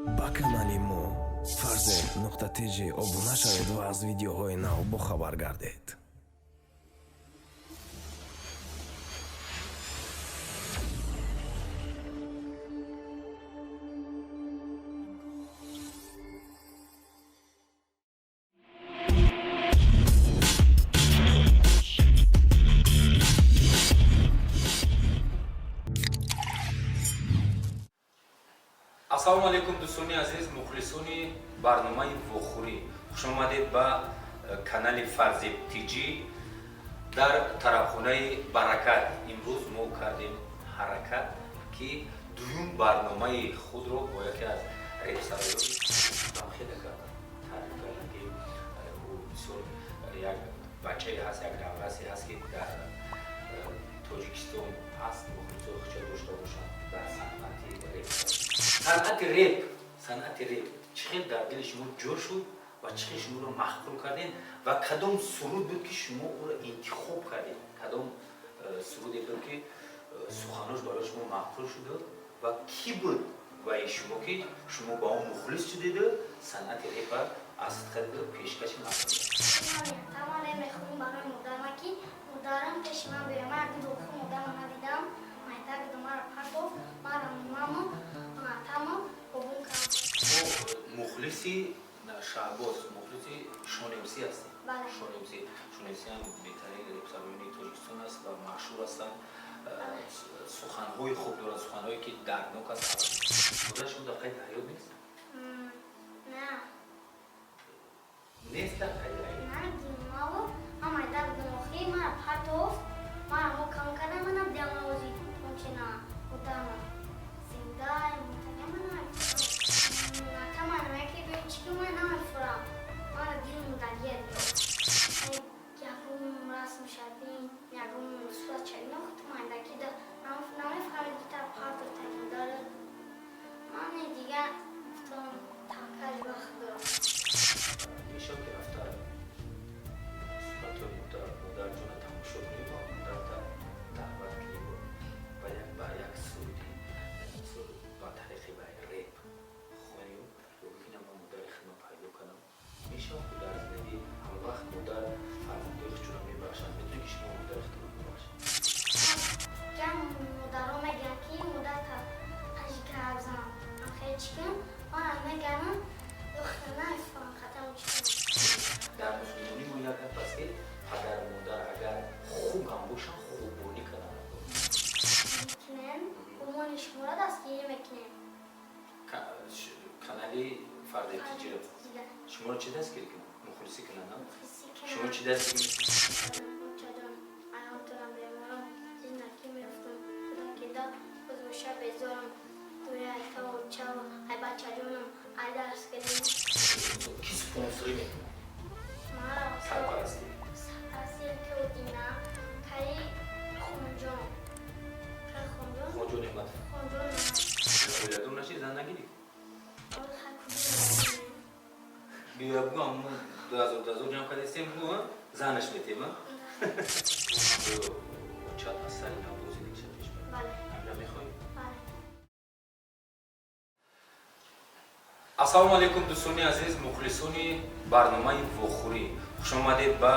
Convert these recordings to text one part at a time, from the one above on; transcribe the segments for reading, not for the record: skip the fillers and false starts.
ба канали мо farz.tj обуна шавед ва аз видеоҳои нав бохабар гардед. ассалому алайкум дӯстони азиз, мухлисони барномаи вохӯрӣ. хуш омадед ба канали Farz TG дар тарабхонаи баракат. имрӯз мо кардем ҳаракат ки дуюм барномаи худро бо яке аз репсароёни хеле кардам. Таъриф кардам ки ӯ бисёр як бачае ҳаст, як даврасе ҳаст ки дар тоҷикистон ҳаст, мухлисони худро дошта бошанд дар санъати репсароӣ. санъати реп чӣ хел дар дили шумо ҷо шуд ва чӣ хел шуморо маҳбуб кардем ва кадом суруд буд ки шумо ӯро интихоб кардем, кадом суруде буд ки суханош барои шумо маҳбуб шуд ва кӣ буд ваи шумо ки шумо ба он мухлис шудеду санъати репа аз худро пешкаши мардум. Тамам мехоҳам барои модарма ки модарам пеши ман биёяд. Ман як духу модарма надидам. Ман так думара партов, мара маму тамам бобун кардам. мухлиси Шаҳбоз, мухлиси Шонемсӣ ҳастем. Бале. Шонемсӣ ҳам беҳтарин репсароёни Тоҷикистон аст ва маъшҳур ҳастанд. Суханҳои хуб дорад, суханҳое ки дарднок аст. Модар шумо дар қайди ҳаёт нест? Не. Нест дар қайди ҳаёт? Надидам маву, ман майда будам охир, мара партов, мара мо кам кардам, манам дидам навози ончина модарма. Зиндай, мутагам ман намефурам. Тамам яке беҳ чики ман намефурам. Мара дилм даргир гирифт. Ягум расм шадим, ягум сурат чарина худм айдаки да намефаҳмид ки тар партов такин дорад. Ман дигар гуфтам такаш вақт дорам. Мешавад ки рафта суратои модарҷона тамошо кунем ва рафта даъват кунем ба як суруди ба тариқи ба реп хонем ё бигӯям ман модари хидмат пайдо кардам. Мешавад ки дар зиндагӣ ҳамвақт модар фарзандои худшонро мебахшад. Метавонед ки шумо модари худро бибахшед? Гам модаро мегӯянд ки модар ажика ҳарф занад. Ман хеле чикам, ман мегӯям духтар намефаҳмам хатам чикам. дар мусулмонӣ мо як гап аст ки падар модар агар хуб ҳам бошанд, хуббонӣ кардан Мекунем, умони шуморо дастгирӣ мекунем. канали Farz TG шуморо чӣ дастгирӣ кунад? мухлисӣ кунад? шумо чӣ дастгирӣ? Чаҷон, аёнтонам беморам, зиндаки мерафтам. Худо ки да бузоша безорам. Дуя айтава чава, ай бачаҷонам, ай дарс кадем. ки спонсорӣ мекунад? Мара сарпарастӣ? сарпарастӣ ки одина, кари хонҷон. Кари хонҷон? хоҷон Неъматов. Хонҷон оиладор нашид зан нагирифт? Неъматов. биёя бугам 2000 ҷамъ кардестем бугам занаш метем чат аз сари навбозӣ дикша пеш барад. Бале. ҳамҷа мехоҳем? Бале. ассалому алайкум дӯстони азиз, мухлисони барномаи вохӯрӣ. хуш омадед ба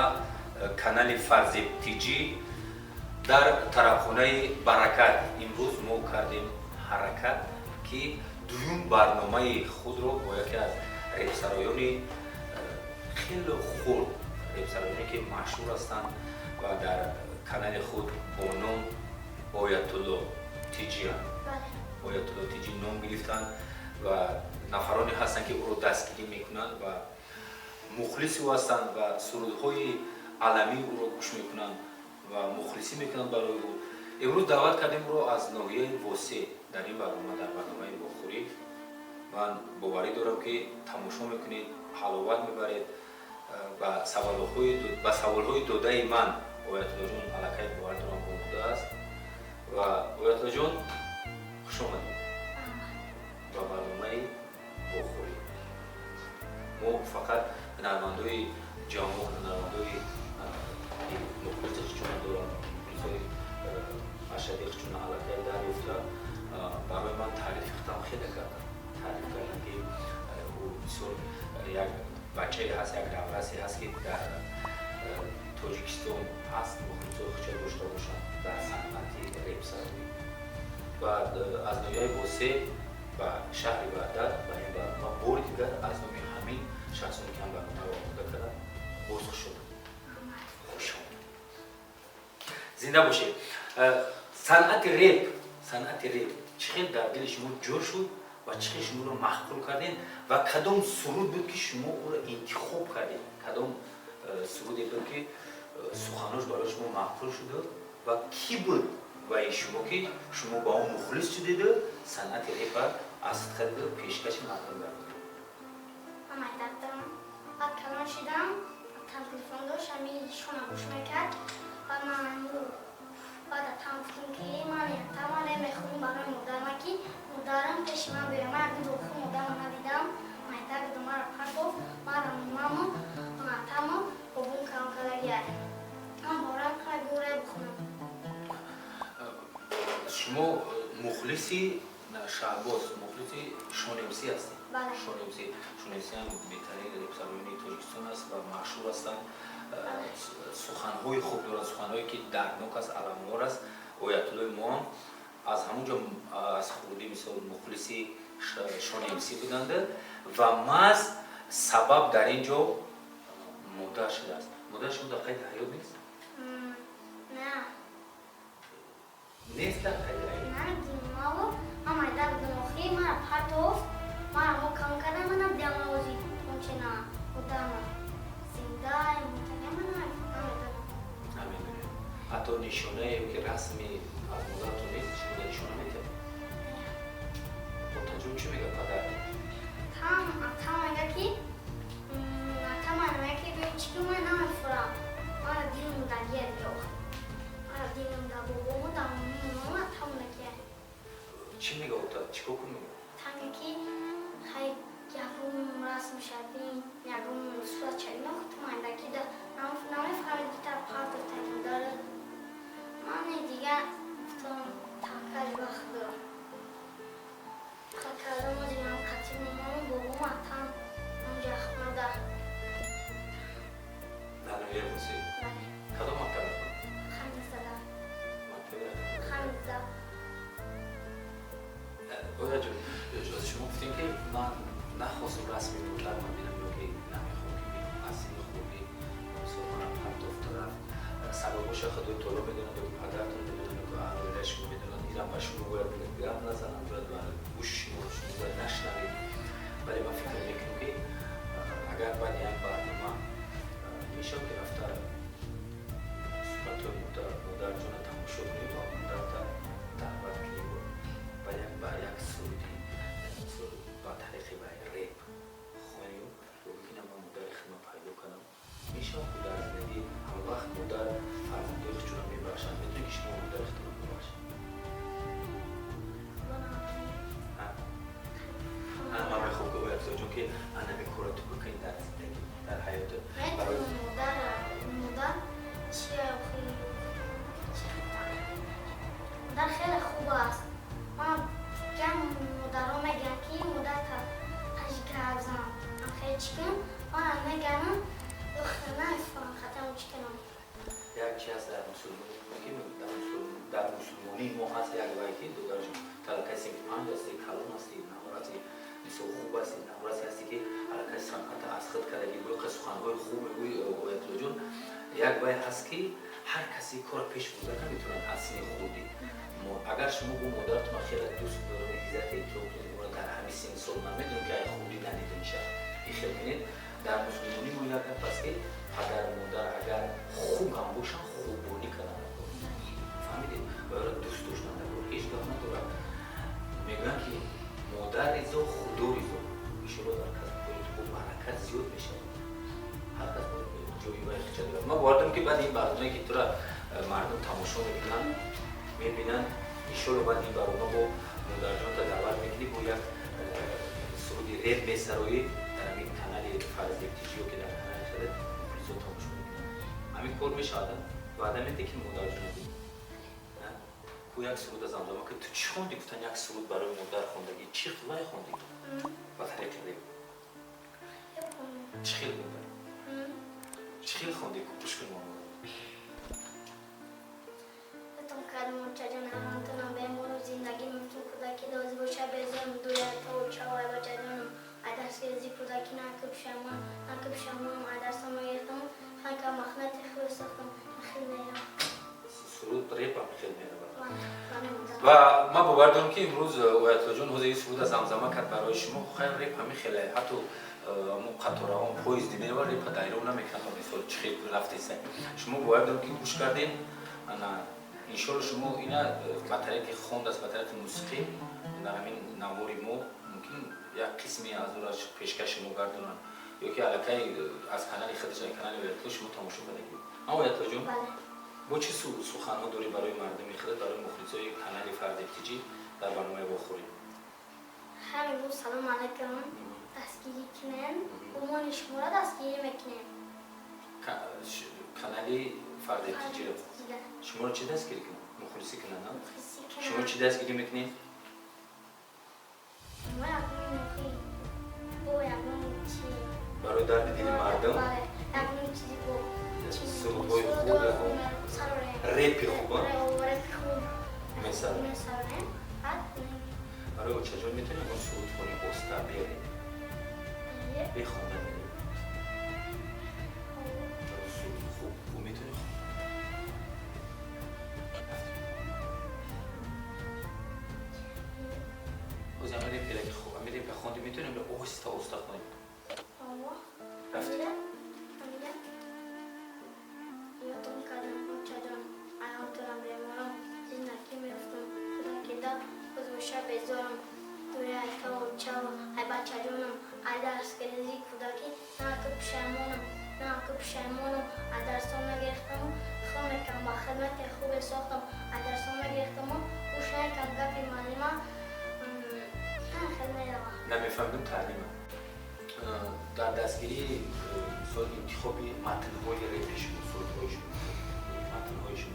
канали Farz TG дар тарабхонаи баракат. имрӯз мо кардем ҳаракат ки дуюм барномаи худро бо яке аз репсароёни хеле хурд, репсароёне ки маъшҳур ҳастанд ва дар канали худ бо ном Оятулло TG Бале. Оятулло TG ном гирифтанд ва нафароне ҳастанд ки ӯро дастгирӣ мекунанд ва мухлиси ӯ ҳастанд ва сурудҳои аламии ӯро гӯш мекунанд ва мухлисӣ мекунанд барои ӯ. имрӯз даъват кардем ӯро аз ноҳияи восеъ дар ин барнома, дар барномаи вохӯрӣ. ман боварӣ дорам ки тамошо мекунед, ҳаловат мебаред. ба саволҳои додаи ман Оятуллоҷон аллакай бовар дорам омода аст. ва Оятуллоҷон хуш омадед ба барномаи вохӯрӣ. мо фақат ҳунармандои ҷавон, ҳунармандои мухлиси худшона дорам, мухлисои ашади худшона аллакай дарёфта барои ман таърифи худам хеле карданд. تعریف کردن که او بسیار یک بچه هست، یک دولتی هست که در تاجیکستان هست، مخلص خچه داشته باشند در صنعتی ریپ سازی و از دنیای بوسه و شهر بغداد و این ما بار دیگر از نوع همین شخصانی که هم برنامه آماده کردن بازخ شدن. خوش آمد. زنده باشید. صنعت ریپ چقدر در دل شما جا شد و چقدر شما رو محقول کردین و کدام سرود بود که شما او رو انتخاب کردین؟ کدام سرودی بود که سخناش برای شما محقول شده و کی بود و شما که شما با اون مخلص شدید صنعت ریپ از خود پیشکش مردم برد؟ من مکتب دارم. بعد کلان شدم. تلفن داشت همین شما گوش میکرد و من بعد تلفن که من تمام میخونم برای مادرم که مادرم پیش من بیام. من اگه دختر مادرم ندیدم مکتب دوباره پرتوف مادرم ماما من تمام بابون کلان کردن. من بارم کنه گوره بخونم. شما مخلصی شهباز، مخلصی شونمسی هستید؟ بله. شونمسی هم بهترین ریپسالوینی تاجیکستان است و مشهور هستند. سخنهای خوب دارند، سخنهایی که دردناک است، علموار است. آیت‌الله ما از همونجا از خودی مثل مخلصی شونمسی بودند و محض سبب در اینجا مادر شده است. مادر شما در قید حیات نیست؟ نه. نیست در قید حیات؟ نه دیماغو من مکتب دماغی من پرتوف من ما کم کردم منم دماغی اونچنا بودم زنده متنم من نمیدونم. حتی نشانه که رسمی از مادرتون نیست شما نشانه میده؟ با تجربه چی میگه پدر؟ تام میگه که تام میگه که به چیکو من نمیفرام من دیدم در یه دیوخ من دیدم در بابامو در ماما تام نکه چی میگه او تا چیکار کنی؟ تام که خیلی یکم رسم شدیم یکم صورت چرین وقت من دکی در نمیفهمید که در پرتوف تکیم داره من دیگه گفتم تاکل وقت دارم خاطرم از این هم قطعی مامان بابام اتم اونجا خونه در در نویه بوسی؟ کدام مکتب میخوان؟ خمیز دادم مکتب خمیز دادم اویا جون از شما گفتیم که من نخواستم رسمی مطلب من بیدم یا که نمیخوام که بیدم اصیل خوبی سلطانم پرتوف طرف سبباش خدای طولو بدونن یا پدرتون بدونن یا اهلویده شما بدونن ایرم و شما باید گرم نزنم باید گوش شما باید نشنوید ولی من فکر میکنم که اگر باید یک برنامه میشه که رفته صورت مادر جون تماشا کنید و مادر دعوت کنید و یک سرودی با طریق ریپ خوانیم و ببینم من مادر خدمت پیدا کنم میشه که در زندگی هر وقت مادر فرزندای خودشون رو میبخشن میتونی که شما مادر خدمت ببخشید من میخوام که باید جون که انا میکورا تو بکنید در زندگی در حیات برای مادر چیه خیلی مادر خیلی خوب است من جمع مادر رو میگن که مادر تا هشت کرزم من خیلی چکم من میگن دختر نمیفهم خطرم چکنم یک چیز در مسلمانی ما هست یک وقتی دو درجه تا کسی که پنج هستی کلون هستی نهارتی مثل خوب هستی نهارتی هستی که علاقه صنعت از خود کردگی گوی سخنهای خوب میگوی آیت‌الله جون یک وقت هست که هر کسی کار پیش بوده نمیتونن اصلی خودی اگر شما با مادرتون خیلی دوست دارید عزت احترام کنید و در همین سن سال من میدونم که خودی ندیده میشه این خیلی کنید در مسلمانی ما یک هست که پدر و مادر اگر خوب هم باشن خوبانی کنن فهمیدید باید دوست داشتن نبود هیچ گاه ندارن میگن که مادر ریزا خدا ریزا ایشالا در کس کنید تو برکت زیاد میشه هر کس باید جایی باید خیچه دارم ما باردم که بعد این برنامه که تو را مردم تماشا میکنن میبینن ایشالا بعد این برنامه با مادر جان تا دعوت میکنی با یک سرودی ریپ میسرایی در همین کانال فرض اکتیجیو که در کانال شده پلیزو تماشا میکنن همین کار میشه آدم و آدم میده که مادر جان دید کو یک سرود از زمزمه که تو چی خوندی؟ گفتن یک سرود برای مادر خوندگی. چی خدای خوندی؟ با طریق ریپ چی خیلی بودن؟ چی خیلی خوندی که گوش کنیم آمون؟ بتون کردم و چجا نمانتونم به مورو زندگی میفتون کودکی دازی باشه بزرم دویت تا و چاوه با چجانم عدرس گرزی کودکی نکب شمونم عدرس هم گرفتم خانکا مخنت خوی ساختم خیلی نیرم سرود ریپ هم خیلی میره و و ما باور دارم که امروز آیت جان حوزه سرود از زمزمه کرد برای شما خیلی ریپ همین خیلی حتی مو قطار هم پویز دیمه و ریپ دایره اون نمیکنم مثلا چه خیلی رفته سه شما باور دارم که گوش کردین انا انشالله شما اینا با طریق خوند از با طریق موسیقی در همین نواری مو ممکن یک قسمی از اون پیشکش مو گردونن یا که علاقه از کانال خودش کانال ویرتو شما تماشا کنید اما آیت جان با چه سخن‌ها داری برای مردم خودت برای مخلصای کانال فرد تیجی در برنامه بخوری همین بود سلام علیکم دستگیری کنن و ما شما را دستگیری میکنیم کانالی فرد تیجی رو شما رو چی دستگیری کنن؟ مخلصی کنن ها؟ شما چی دستگیری میکنین؟ ما یکمون مخی با یکمون چی برای درد دل مردم یکمون چیزی با سرودهای خوب یا ریپ خوب مثلا برای چجور میتونی اون سرود کنی بسته بیاری بخونن سرود خوب میتونی خوب از امیری پیلک خوب امیری بخوندی میتونیم به اوستا کنیم رفتی؟ یادم کردم چجان ایامتونم بیمارم زندگی میرفتم خدا که دا بزرشه بزارم دوی ایتا و چاو ای بچه جانم ای درس گریزی کودکی نه که پشیمونم ای درسام نگرفتم خواهم کم با خدمت خوب ساختم ای درسام نگرفتم گوش نکم گفی معلمه خیلی نیروه نمیفهمدم تعلیمه در دستگیری سال انتخابی متن‌های ریپشون سرودهایشون متن‌هایشون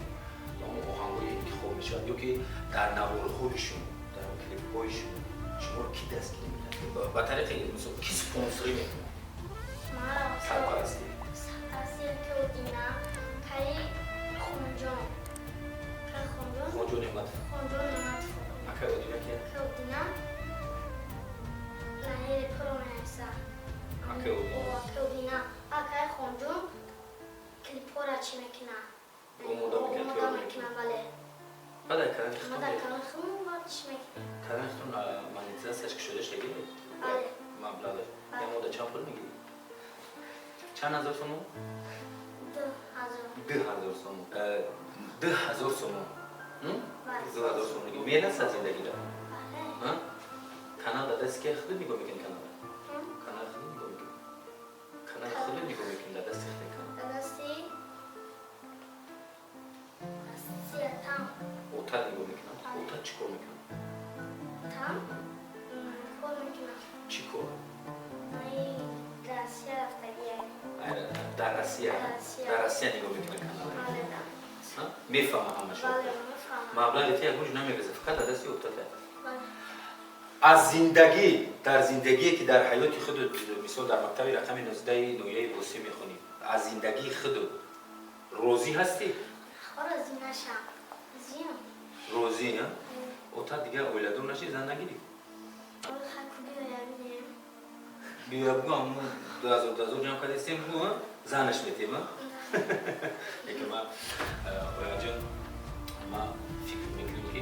یا آهنگ‌های انتخاب میشن یا که در نوارهایشون در کلیپ‌هایشون شما رو کی دستگیری میکنه؟ با طریق مثلا کی سپانسری میکنه؟ سرپرستی سرپرستی که دینا کاری خونجان نعمت اکا دینا که دینا لحظه پرونسا اکودینا اکای خونجون کلیپورا چی میکنه اومودا میکنه بله بعد کارن ما در کارن خون چی میکنه کارن خون مانیتیزاسیش که شده شدی بله مبلغ یا مودا چند پول میگیری چند هزار سومو 2000 سومو 2000 سومو 2000 سومو میگی میل است زندگی را کانال دست که خود نگاه میکنی کانال خود نگاه میکنی کانال خود نگاه میکنی دست خود کانال دستی تام اوتا نگاه میکنم اوتا چیکار میکنم تام کار میکنم چیکار ای درسیه رفتگیه در راسیه نگاه میکنی کانال میفهمم همه شو مبلغ تی اگه نمیگذه فقط دستی اوتا از زندگی در زندگی که در حیات خود مثلا در مکتب رقم 19 نویه بوسی میخونی از زندگی خود روزی هستی؟ راضی نشم زیم روزی ها؟ اوتا دیگه اولادون نشی زن نگیری؟ اول خکوبی بیاریم بیا بگو همون 2000 جمع کردیم بگو زنش میتیم ها؟ یکی ما باید جان ما فکر میکنیم که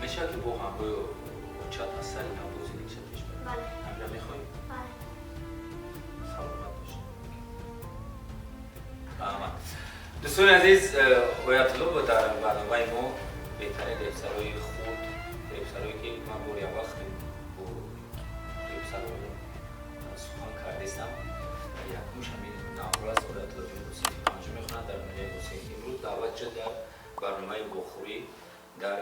میشه که با هم باید چند از سری نبوزی دیگه چه پیش برد بله همین میخوایی؟ بله سلامت باشید آمد دوستان عزیز آیت الله با در برنامه ما بهترین ریپسرهای خود ریپسرهایی که من بوری وقت با ریپسرهای سخن کردیستم و یکموش همین نامور است آیت الله جون دوستی پنجم میخونند در مجای دوستی امروز دعوت شد در برنامه بخوری در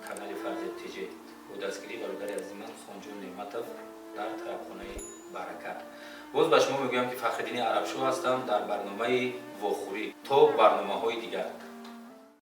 کانال فرد تیجی و دستگیری برادر عزیزم خانجون نعمتوف در طرفخانه برکت. باز به شما میگویم که فخرالدین عربشو هستم در برنامه واخوری تا برنامه‌های دیگر.